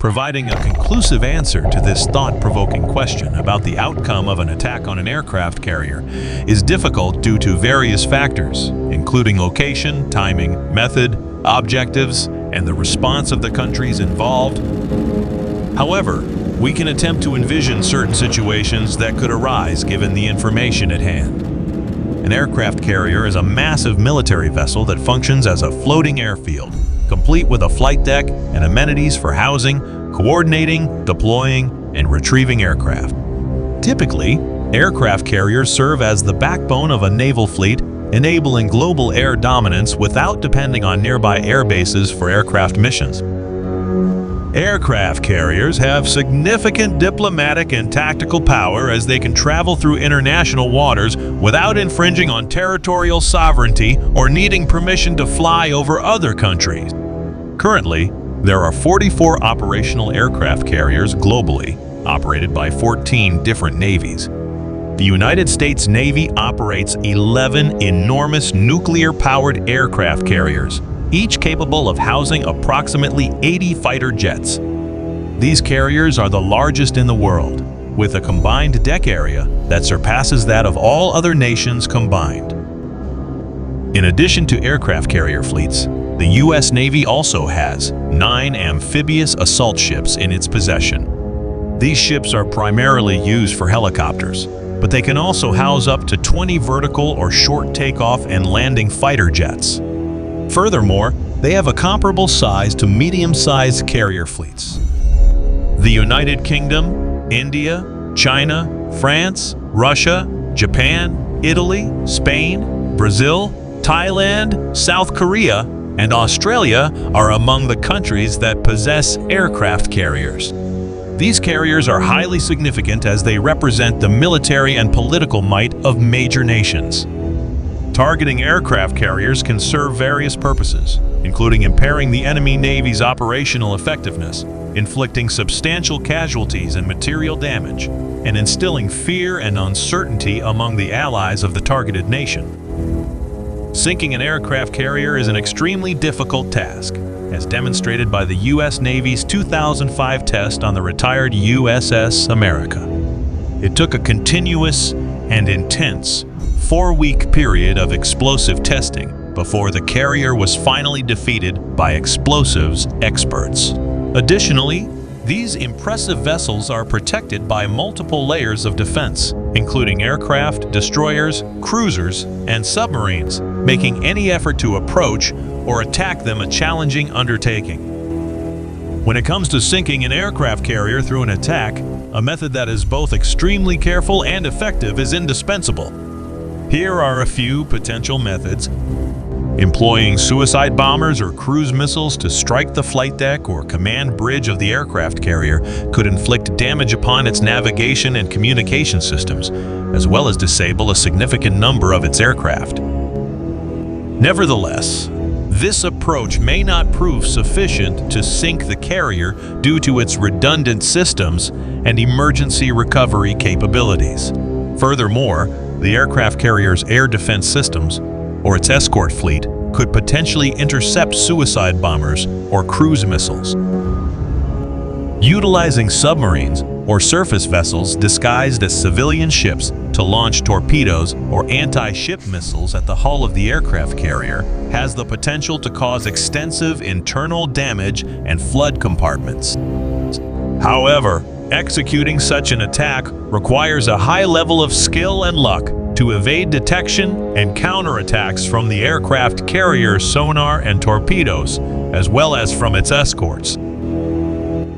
Providing a conclusive answer to this thought-provoking question about the outcome of an attack on an aircraft carrier is difficult due to various factors, including location, timing, method, objectives, and the response of the countries involved. However, we can attempt to envision certain situations that could arise given the information at hand. An aircraft carrier is a massive military vessel that functions as a floating airfield, complete with a flight deck and amenities for housing, coordinating, deploying, and retrieving aircraft. Typically, aircraft carriers serve as the backbone of a naval fleet, enabling global air dominance without depending on nearby airbases for aircraft missions. Aircraft carriers have significant diplomatic and tactical power as they can travel through international waters without infringing on territorial sovereignty or needing permission to fly over other countries. Currently, there are 44 operational aircraft carriers globally, operated by 14 different navies. The United States Navy operates 11 enormous nuclear-powered aircraft carriers, each capable of housing approximately 80 fighter jets. These carriers are the largest in the world, with a combined deck area that surpasses that of all other nations combined. In addition to aircraft carrier fleets, the U.S. Navy also has 9 amphibious assault ships in its possession. These ships are primarily used for helicopters, but they can also house up to 20 vertical or short takeoff and landing fighter jets. Furthermore, they have a comparable size to medium-sized carrier fleets. The United Kingdom, India, China, France, Russia, Japan, Italy, Spain, Brazil, Thailand, South Korea, and Australia are among the countries that possess aircraft carriers. These carriers are highly significant as they represent the military and political might of major nations. Targeting aircraft carriers can serve various purposes, including impairing the enemy navy's operational effectiveness, inflicting substantial casualties and material damage, and instilling fear and uncertainty among the allies of the targeted nation. Sinking an aircraft carrier is an extremely difficult task, as demonstrated by the U.S. Navy's 2005 test on the retired USS America. It took a continuous and intense 4-week period of explosive testing before the carrier was finally defeated by explosives experts. Additionally, these impressive vessels are protected by multiple layers of defense, including aircraft, destroyers, cruisers, and submarines, making any effort to approach or attack them a challenging undertaking. When it comes to sinking an aircraft carrier through an attack, a method that is both extremely careful and effective is indispensable. Here are a few potential methods. Employing suicide bombers or cruise missiles to strike the flight deck or command bridge of the aircraft carrier could inflict damage upon its navigation and communication systems, as well as disable a significant number of its aircraft. Nevertheless, this approach may not prove sufficient to sink the carrier due to its redundant systems and emergency recovery capabilities. Furthermore, the aircraft carrier's air defense systems, or its escort fleet, could potentially intercept suicide bombers or cruise missiles. Utilizing submarines or surface vessels disguised as civilian ships to launch torpedoes or anti-ship missiles at the hull of the aircraft carrier has the potential to cause extensive internal damage and flood compartments. However, executing such an attack requires a high level of skill and luck to evade detection and counterattacks from the aircraft carrier's sonar and torpedoes, as well as from its escorts.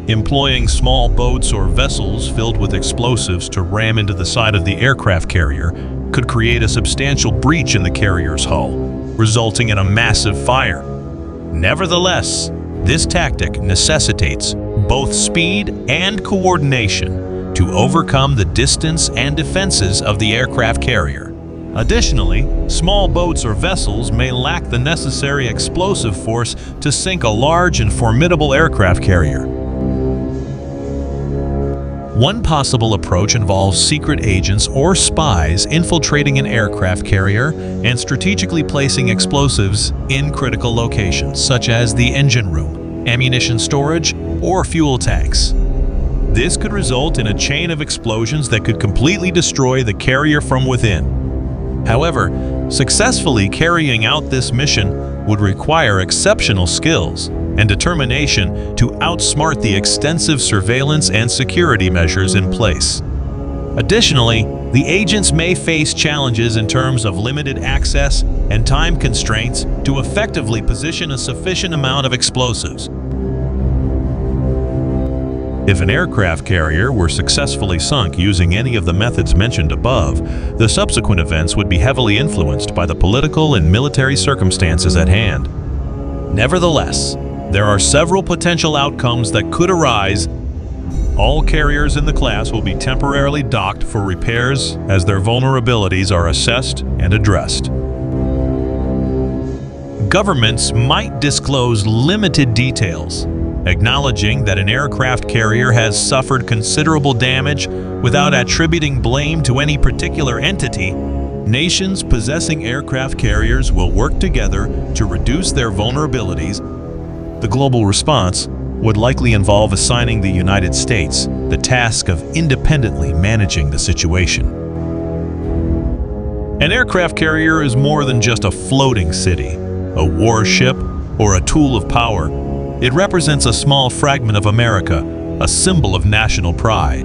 Employing small boats or vessels filled with explosives to ram into the side of the aircraft carrier could create a substantial breach in the carrier's hull, resulting in a massive fire. Nevertheless, this tactic necessitates both speed and coordination to overcome the distance and defenses of the aircraft carrier. Additionally, small boats or vessels may lack the necessary explosive force to sink a large and formidable aircraft carrier. One possible approach involves secret agents or spies infiltrating an aircraft carrier and strategically placing explosives in critical locations, such as the engine room, ammunition storage, or fuel tanks. This could result in a chain of explosions that could completely destroy the carrier from within. However, successfully carrying out this mission would require exceptional skills and determination to outsmart the extensive surveillance and security measures in place. Additionally, the agents may face challenges in terms of limited access and time constraints to effectively position a sufficient amount of explosives. If an aircraft carrier were successfully sunk using any of the methods mentioned above, the subsequent events would be heavily influenced by the political and military circumstances at hand. Nevertheless, there are several potential outcomes that could arise. All carriers in the class will be temporarily docked for repairs as their vulnerabilities are assessed and addressed. Governments might disclose limited details, acknowledging that an aircraft carrier has suffered considerable damage without attributing blame to any particular entity. Nations possessing aircraft carriers will work together to reduce their vulnerabilities. The global response would likely involve assigning the United States the task of independently managing the situation. An aircraft carrier is more than just a floating city, a warship, or a tool of power. It represents a small fragment of America, a symbol of national pride.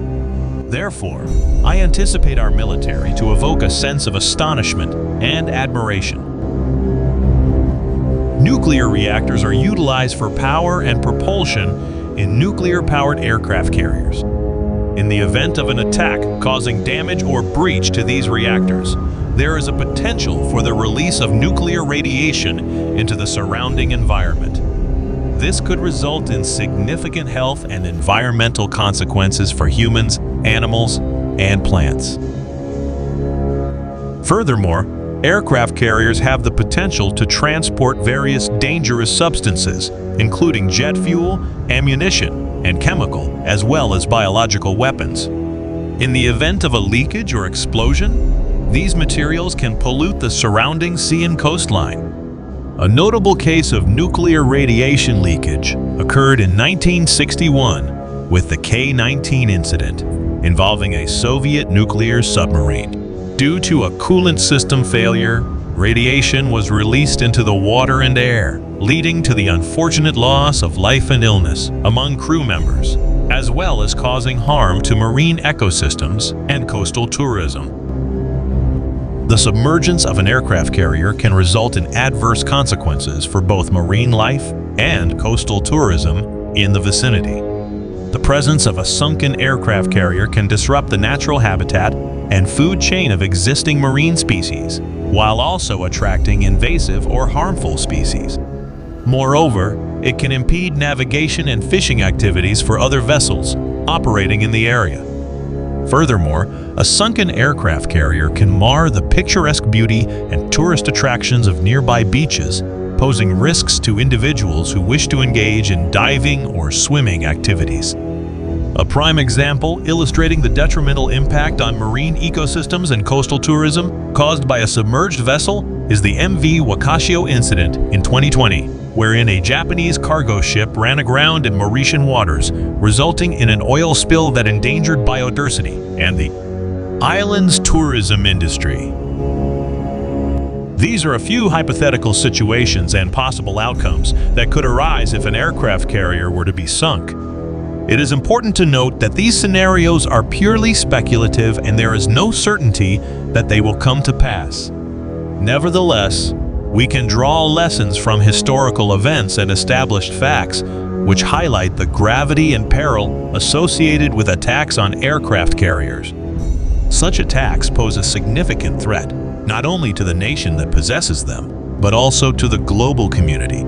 Therefore, I anticipate our military to evoke a sense of astonishment and admiration. Nuclear reactors are utilized for power and propulsion in nuclear-powered aircraft carriers. In the event of an attack causing damage or breach to these reactors, there is a potential for the release of nuclear radiation into the surrounding environment. This could result in significant health and environmental consequences for humans, animals, and plants. Furthermore, aircraft carriers have the potential to transport various dangerous substances, including jet fuel, ammunition, and chemical, as well as biological weapons. In the event of a leakage or explosion, these materials can pollute the surrounding sea and coastline. A notable case of nuclear radiation leakage occurred in 1961 with the K-19 incident involving a Soviet nuclear submarine. Due to a coolant system failure, radiation was released into the water and air, leading to the unfortunate loss of life and illness among crew members, as well as causing harm to marine ecosystems and coastal tourism. The submergence of an aircraft carrier can result in adverse consequences for both marine life and coastal tourism in the vicinity. The presence of a sunken aircraft carrier can disrupt the natural habitat and food chain of existing marine species, while also attracting invasive or harmful species. Moreover, it can impede navigation and fishing activities for other vessels operating in the area. Furthermore, a sunken aircraft carrier can mar the picturesque beauty and tourist attractions of nearby beaches, posing risks to individuals who wish to engage in diving or swimming activities. A prime example illustrating the detrimental impact on marine ecosystems and coastal tourism caused by a submerged vessel is the MV Wakashio incident in 2020, wherein a Japanese cargo ship ran aground in Mauritian waters, resulting in an oil spill that endangered biodiversity and the island's tourism industry. These are a few hypothetical situations and possible outcomes that could arise if an aircraft carrier were to be sunk. It is important to note that these scenarios are purely speculative and there is no certainty that they will come to pass. Nevertheless, we can draw lessons from historical events and established facts, which highlight the gravity and peril associated with attacks on aircraft carriers. Such attacks pose a significant threat, not only to the nation that possesses them, but also to the global community.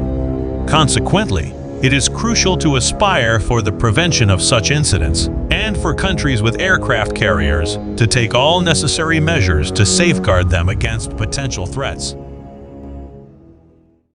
Consequently, it is crucial to aspire for the prevention of such incidents, and for countries with aircraft carriers to take all necessary measures to safeguard them against potential threats.